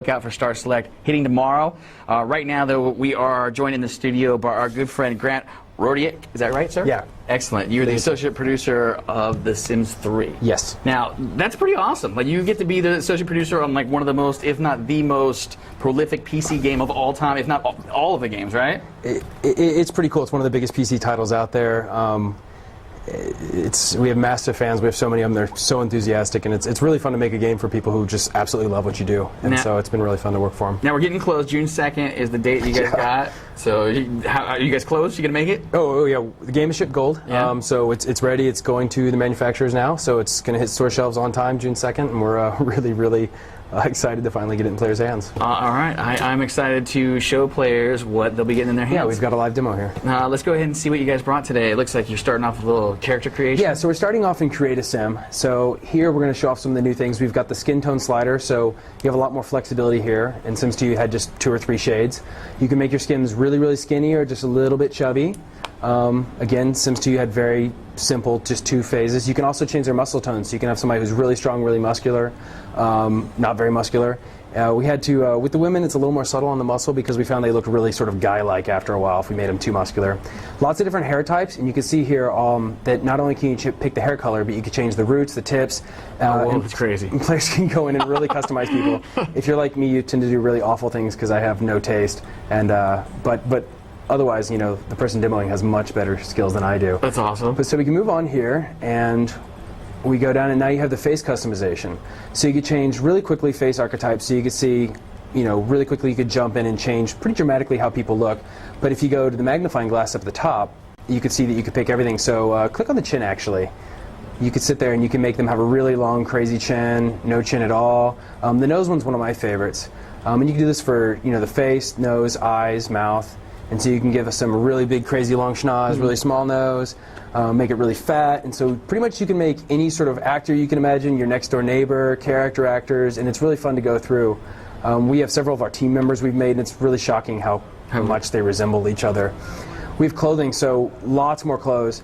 out for Star Select hitting tomorrow. Right now, though, we are joined in the studio by our good friend Grant Rodiek. Is that right, sir? Yeah. Excellent. You're the associate producer of The Sims 3. Yes. Now, that's pretty awesome. Like, you get to be the associate producer on like one of the most, if not the most prolific PC game of all time, if not all of the games, right? It's pretty cool. It's one of the biggest PC titles out there. We have massive fans. We have so many of them. They're so enthusiastic, and it's really fun to make a game for people who just absolutely love what you do. And so it's been really fun to work for them. Now we're getting close. June 2nd is the date you guys got. So are you guys close? You gonna make it? Oh yeah, the game is shipped gold. Yeah. So it's ready. It's going to the manufacturers now. So it's going to hit store shelves on time, June 2nd, and we're really excited to finally get it in players' hands. All right, I'm excited to show players what they'll be getting in their hands. Yeah, we've got a live demo here. Let's go ahead and see what you guys brought today. It looks like you're starting off with a little character creation. Yeah, so we're starting off in Create a Sim. So here we're going to show off some of the new things. We've got the skin tone slider, so you have a lot more flexibility here. In Sims 2 you had just 2 or 3 shades. You can make your skins really skinny or just a little bit chubby. Again, Sims 2 you had very simple, just 2 phases. You can also change their muscle tones, so you can have somebody who's really strong, really muscular, not very muscular. We had to, with the women, it's a little more subtle on the muscle because we found they looked really sort of guy-like after a while if we made them too muscular. Lots of different hair types, and you can see here that not only can you pick the hair color, but you can change the roots, the tips. It's crazy. And players can go in and really customize people. If you're like me, you tend to do really awful things because I have no taste. And but otherwise, you know, the person demoing has much better skills than I do. That's awesome. But so we can move on here, and we go down, and now you have the face customization. So you could change really quickly face archetypes, so you could see, you know, really quickly you could jump in and change pretty dramatically how people look. But if you go to the magnifying glass up at the top, you could see that you could pick everything. So click on the chin, actually. You could sit there and you can make them have a really long, crazy chin, no chin at all. The nose one's one of my favorites. And you can do this for, you know, the face, nose, eyes, mouth. And so you can give us some really big, crazy long schnoz, really small nose, make it really fat. And so pretty much you can make any sort of actor you can imagine, your next door neighbor, character actors, and it's really fun to go through. We have several of our team members we've made, and it's really shocking how much they resemble each other. We have clothing, so lots more clothes,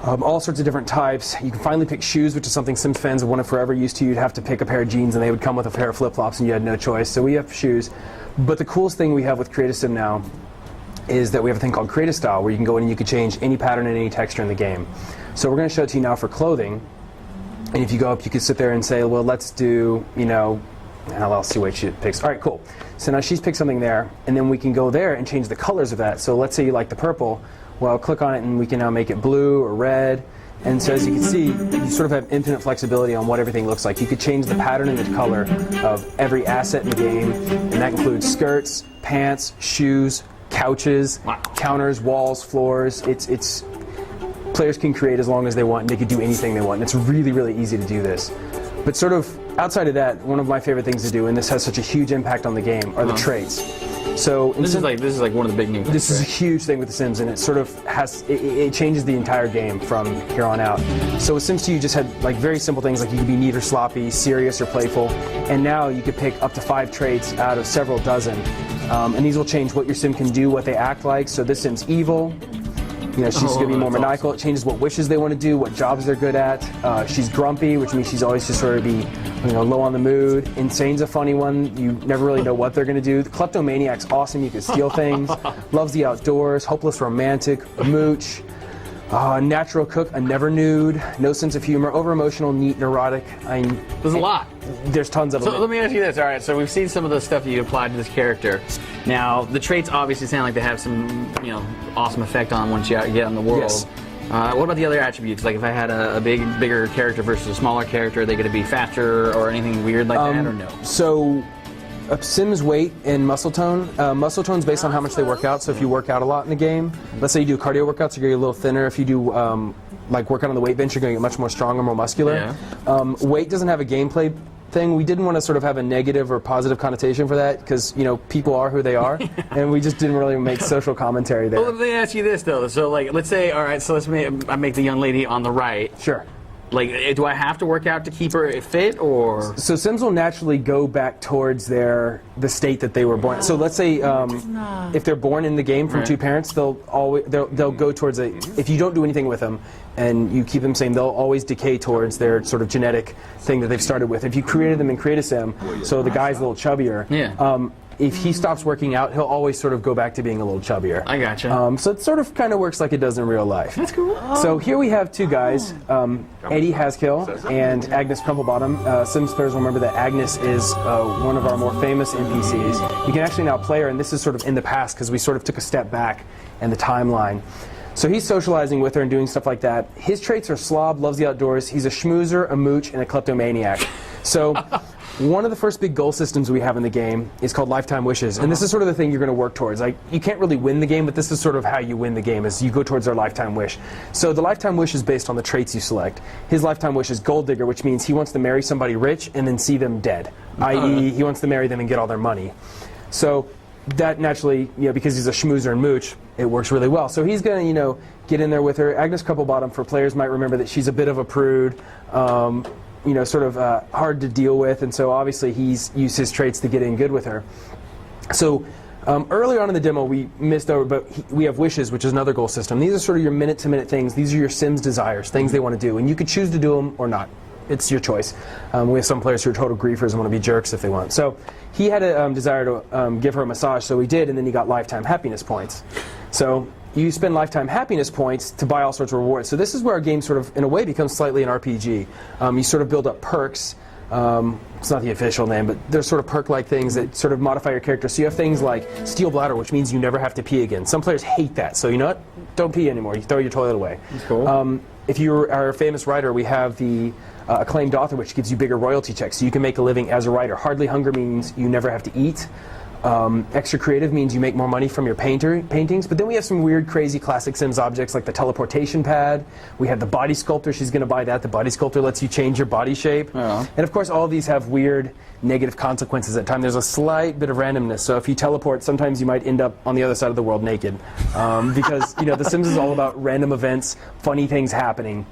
all sorts of different types. You can finally pick shoes, which is something Sims fans have wanted forever. Used to, you'd have to pick a pair of jeans, and they would come with a pair of flip-flops, and you had no choice. So we have shoes. But the coolest thing we have with Create a Sim now is that we have a thing called Create a Style, where you can go in and you can change any pattern and any texture in the game. So we're going to show it to you now for clothing. And if you go up, you can sit there and say, well, let's do, you know, I'll see what she picks. All right, cool. So now she's picked something there, and then we can go there and change the colors of that. So let's say you like the purple. Well, click on it, and we can now make it blue or red. And so as you can see, you sort of have infinite flexibility on what everything looks like. You could change the pattern and the color of every asset in the game, and that includes skirts, pants, shoes, couches, counters, walls, floors. It's players can create as long as they want, and they can do anything they want. And it's really easy to do this. But sort of outside of that, one of my favorite things to do, and this has such a huge impact on the game, are the traits. So this is like one of the big new things. This is a huge thing with The Sims, and it sort of it changes the entire game from here on out. So with Sims 2, you just had like very simple things like you could be neat or sloppy, serious or playful, and now you could pick up to 5 traits out of several dozen. And these will change what your Sim can do, what they act like. So this Sim's evil. You know, she's going to be more maniacal. Awesome. It changes what wishes they want to do, what jobs they're good at. She's grumpy, which means she's always just sort of be, you know, low on the mood. Insane's a funny one. You never really know what they're going to do. The kleptomaniac's awesome. You can steal things. Loves the outdoors. Hopeless romantic. Mooch. Natural cook. A never nude. No sense of humor. Over emotional. Neat. Neurotic. There's a lot. There's tons of them. So let me ask you this. All right, so we've seen some of the stuff that you applied to this character. Now, the traits obviously sound like they have some, you know, awesome effect on once you get on the world. Yes. What about the other attributes? Like if I had a bigger character versus a smaller character, are they going to be faster or anything weird like that, or no? So, Sims weight and muscle tone. Muscle tone's based on how much they work out. So if you work out a lot in the game, let's say you do cardio workouts, you're going to get a little thinner. If you do like work out on the weight bench, you're going to get much more stronger, more muscular. Yeah. Weight doesn't have a gameplay thing. We didn't want to sort of have a negative or positive connotation for that because, you know, people are who they are, and we just didn't really make social commentary there. Well, let me ask you this though. So like, let's say, all right, so I make the young lady on the right. Sure. Like, do I have to work out to keep her fit, or? So Sims will naturally go back towards the state that they were born. So let's say if they're born in the game from two parents, they'll go towards if you don't do anything with them and you keep them same, they'll always decay towards their sort of genetic thing that they've started with. If you created them and create a sim, so the guy's a little chubbier. Yeah. If he stops working out, he'll always sort of go back to being a little chubbier. I gotcha. So it sort of kind of works like it does in real life. That's cool. So here we have two guys, Eddie Haskill and Agnes Crumplebottom. Sims players will remember that Agnes is one of our more famous NPCs. You can actually now play her, and this is sort of in the past because we sort of took a step back in the timeline. So he's socializing with her and doing stuff like that. His traits are slob, loves the outdoors. He's a schmoozer, a mooch, and a kleptomaniac. So one of the first big goal systems we have in the game is called lifetime wishes, and this is sort of the thing you're going to work towards. Like, you can't really win the game, but this is sort of how you win the game, is you go towards our lifetime wish. So the lifetime wish is based on the traits you select. His lifetime wish is gold digger, which means he wants to marry somebody rich and then see them dead, i.e. he wants to marry them and get all their money. So that naturally, because he's a schmoozer and mooch, it works really well. So he's going to, get in there with her. Agnes Crumplebottom, for players, might remember that she's a bit of a prude. Sort of hard to deal with, and so obviously he's used his traits to get in good with her. So earlier on in the demo we missed over, but we have wishes, which is another goal system. These are sort of your minute-to-minute things. These are your Sims desires, things they want to do, and you could choose to do them or not. It's your choice. We have some players who are total griefers and want to be jerks if they want. So he had a desire to give her a massage, so he did, and then he got lifetime happiness points. So you spend lifetime happiness points to buy all sorts of rewards. So this is where our game sort of, in a way, becomes slightly an RPG. You sort of build up perks. It's not the official name, but there's sort of perk-like things that sort of modify your character. So you have things like steel bladder, which means you never have to pee again. Some players hate that. So you know what? Don't pee anymore. You throw your toilet away. That's cool. If you are a famous writer, we have the acclaimed author, which gives you bigger royalty checks. So you can make a living as a writer. Hardly hunger means you never have to eat. Extra creative means you make more money from your paintings. But then we have some weird, crazy classic Sims objects like the teleportation pad. We have the body sculptor. She's going to buy that. The body sculptor lets you change your body shape. Oh. And of course, all of these have weird negative consequences at times. There's a slight bit of randomness. So if you teleport, sometimes you might end up on the other side of the world naked. Because The Sims is all about random events, funny things happening.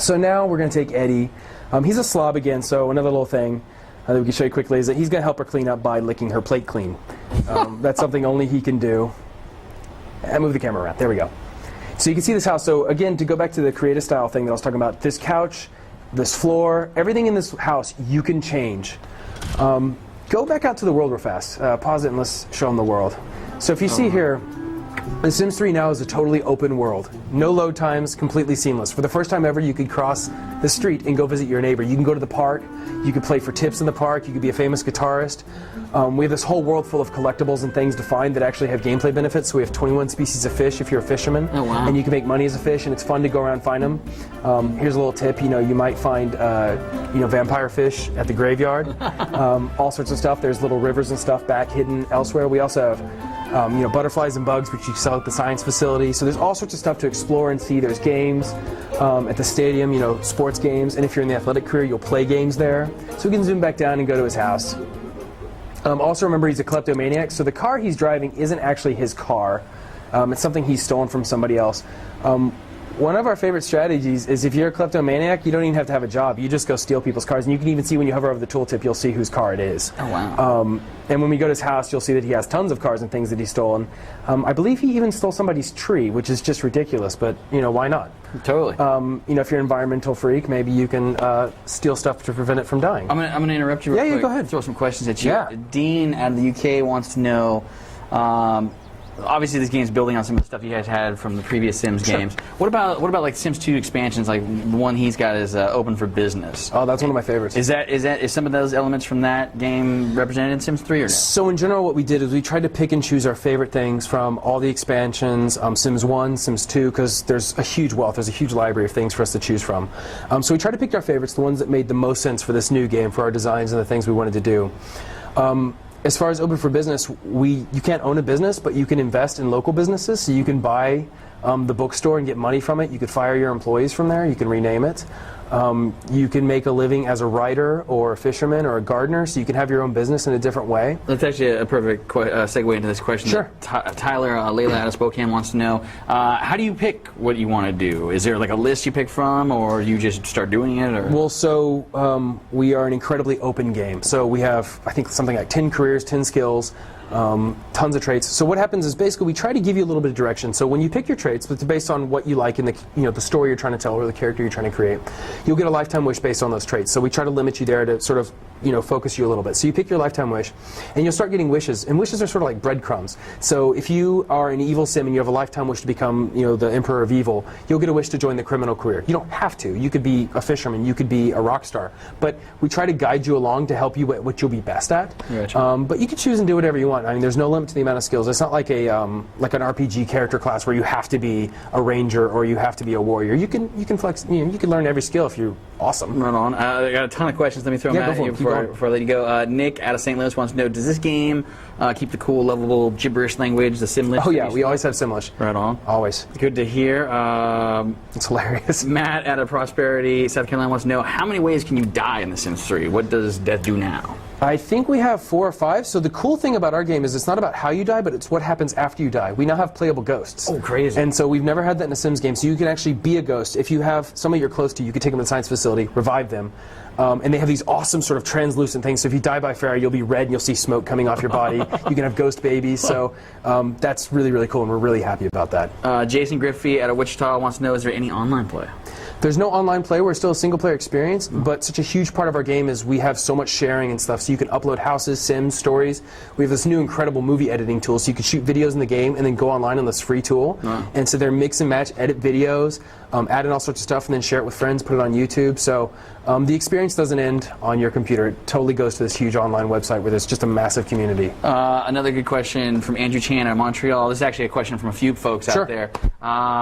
So now we're going to take Eddie. He's a slob again, so another little thing that we can show you quickly is that he's going to help her clean up by licking her plate clean. That's something only he can do. And move the camera around. There we go. So you can see this house. So again, to go back to the creative style thing that I was talking about, this couch, this floor, everything in this house you can change. Go back out to the world real fast. Pause it and let's show them the world. So if you see here, The Sims 3 now is a totally open world. No load times, completely seamless. For the first time ever, you could cross the street and go visit your neighbor. You can go to the park. You could play for tips in the park. You could be a famous guitarist. We have this whole world full of collectibles and things to find that actually have gameplay benefits. So we have 21 species of fish if you're a fisherman. Oh, wow. And you can make money as a fish, and it's fun to go around and find them. Here's a little tip. You might find vampire fish at the graveyard. All sorts of stuff. There's little rivers and stuff back hidden elsewhere. We also have butterflies and bugs, which you sell at the science facility. So there's all sorts of stuff to explore and see. There's games at the stadium, sports games. And if you're in the athletic career, you'll play games there. So we can zoom back down and go to his house. Also remember, he's a kleptomaniac. So the car he's driving isn't actually his car. It's something he's stolen from somebody else. One of our favorite strategies is if you're a kleptomaniac, you don't even have to have a job. You just go steal people's cars. And you can even see when you hover over the tooltip, you'll see whose car it is. Oh, wow. And when we go to his house, you'll see that he has tons of cars and things that he's stolen. I believe he even stole somebody's tree, which is just ridiculous, but, why not? Totally. If you're an environmental freak, maybe you can steal stuff to prevent it from dying. I'm gonna interrupt you real quick. Yeah, go ahead. Throw some questions at you. Yeah. Dean out of the UK wants to know, obviously this game's building on some of the stuff you guys had from the previous Sims games. What about like Sims 2 expansions, like the one he's got is open for business? Oh, that's one of my favorites. Is some of those elements from that game represented in Sims 3 or no? So in general, what we did is we tried to pick and choose our favorite things from all the expansions, Sims 1, Sims 2, because there's a huge wealth, there's a huge library of things for us to choose from. So we tried to pick our favorites, the ones that made the most sense for this new game, for our designs and the things we wanted to do. As far as open for business, you can't own a business, but you can invest in local businesses. So you can buy the bookstore and get money from it. You could fire your employees from there. You can rename it. You can make a living as a writer or a fisherman or a gardener, so you can have your own business in a different way. That's actually a perfect segue into this question. Sure. Tyler, Layla out of Spokane wants to know, how do you pick what you want to do? Is there like a list you pick from, or you just start doing it? Or? Well, so we are an incredibly open game. So we have, I think, something like 10 careers, 10 skills, tons of traits. So what happens is basically we try to give you a little bit of direction. So when you pick your traits, it's based on what you like in the the story you're trying to tell or the character you're trying to create. You'll get a lifetime wish based on those traits. So we try to limit you there to sort of focus you a little bit. So you pick your lifetime wish, and you'll start getting wishes. And wishes are sort of like breadcrumbs. So if you are an evil sim and you have a lifetime wish to become the Emperor of Evil, you'll get a wish to join the criminal career. You don't have to. You could be a fisherman. You could be a rock star. But we try to guide you along to help you at what you'll be best at. Gotcha. But you can choose and do whatever you want. I mean, there's no limit to the amount of skills. It's not like like an RPG character class where you have to be a ranger or you have to be a warrior. You can flex. You can learn every skill if you're awesome. Right on. I got a ton of questions. Let me throw them at you before I let you go. Nick out of St. Louis wants to know: does this game keep the cool, lovable gibberish language, the Simlish? Oh yeah, we always have Simlish. Right on. Always. Good to hear. It's hilarious. Matt out of Prosperity, South Carolina wants to know: how many ways can you die in The Sims 3? What does death do now? I think we have 4 or 5. So the cool thing about our game is it's not about how you die, but it's what happens after you die. We now have playable ghosts. Oh, crazy. And so we've never had that in a Sims game. So you can actually be a ghost. If you have somebody you're close to, you can take them to the science facility, revive them. And they have these awesome sort of translucent things. So if you die by fire, you'll be red and you'll see smoke coming off your body. You can have ghost babies. So that's really, really cool, and we're really happy about that. Jason Griffey out of Wichita wants to know: is there any online play? There's no online play. We're still a single-player experience, but such a huge part of our game is we have so much sharing and stuff. So you can upload houses, Sims, stories. We have this new incredible movie editing tool, so you can shoot videos in the game and then go online on this free tool. And so they're mix and match, edit videos, add in all sorts of stuff, and then share it with friends, put it on YouTube. So the experience doesn't end on your computer. It totally goes to this huge online website where there's just a massive community. Another good question from Andrew Chan out of Montreal. This is actually a question from a few folks out there.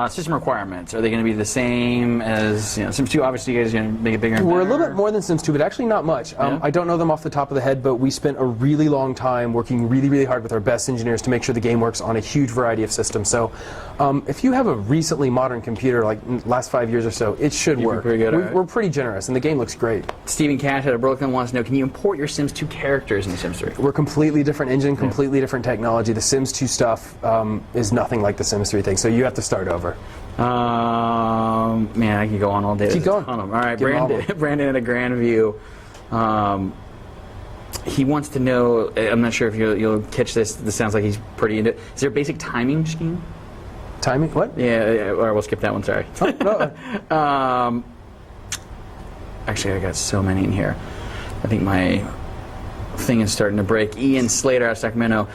System requirements, are they going to be the same as Sims 2? Obviously, you guys are going to make it bigger and We're better. a little bit more than Sims 2, but actually not much. I don't know them off the top of the head, but we spent a really long time working really, really hard with our best engineers to make sure the game works on a huge variety of systems. So if you have a recently modern computer, like in the last 5 years or so, it should work. Pretty good, We're pretty generous, and the game looks great. Stephen Cash out of Brooklyn wants to know: can you import your Sims 2 characters in Sims 3? We're completely different engine, completely different technology. The Sims 2 stuff is nothing like the Sims 3 thing, so you have to start over. Man, I could go on all day. Keep going. All right, Brandon at Grandview. He wants to know, I'm not sure if you'll catch this. This sounds like he's pretty into it. Is there a basic timing scheme? Timing? What? Yeah, or we'll skip that one, sorry. No. Actually, I got so many in here. I think my thing is starting to break. Ian Slater out of Sacramento.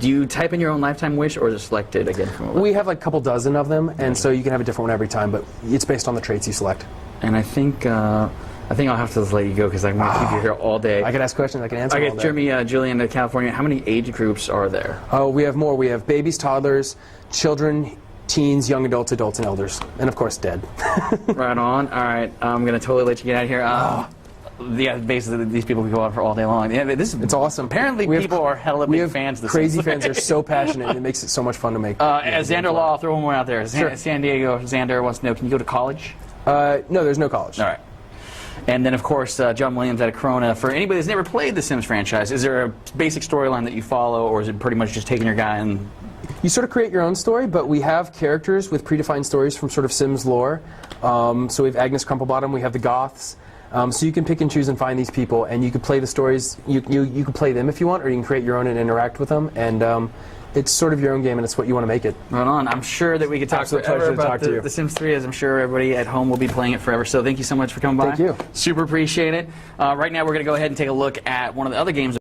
Do you type in your own lifetime wish, or is it selected again from We have like a couple dozen of them, and so you can have a different one every time, but it's based on the traits you select. And I think I'll have to let you go because I'm going to keep you here all day. I can ask questions, I can answer I all guess day. Jeremy Julian of California, how many age groups are there? Oh, we have more. We have babies, toddlers, children, teens, young adults, adults, and elders. And of course, dead. Right on. All right. I'm going to totally let you get out of here. Yeah, basically, these people can go out for all day long. Yeah, It's awesome. Apparently, people are hella big fans of this. Crazy fans are so passionate, and it makes it so much fun to make. Xander Law, I'll throw one more out there. Sure. San Diego, Xander wants to know, can you go to college? No, there's no college. All right. And then, of course, John Williams out of Corona. For anybody that's never played the Sims franchise, is there a basic storyline that you follow, or is it pretty much just taking your guy and... You sort of create your own story, but we have characters with predefined stories from sort of Sims lore. So we have Agnes Crumplebottom, we have the Goths. So you can pick and choose and find these people, and you can play the stories. You can play them if you want, or you can create your own and interact with them. And it's sort of your own game, and it's what you want to make it. Right on. I'm sure that we could talk Absolute forever pleasure to about talk to you. the Sims 3, as I'm sure everybody at home will be playing it forever. So thank you so much for coming by. Thank you. Super appreciate it. Right now, we're going to go ahead and take a look at one of the other games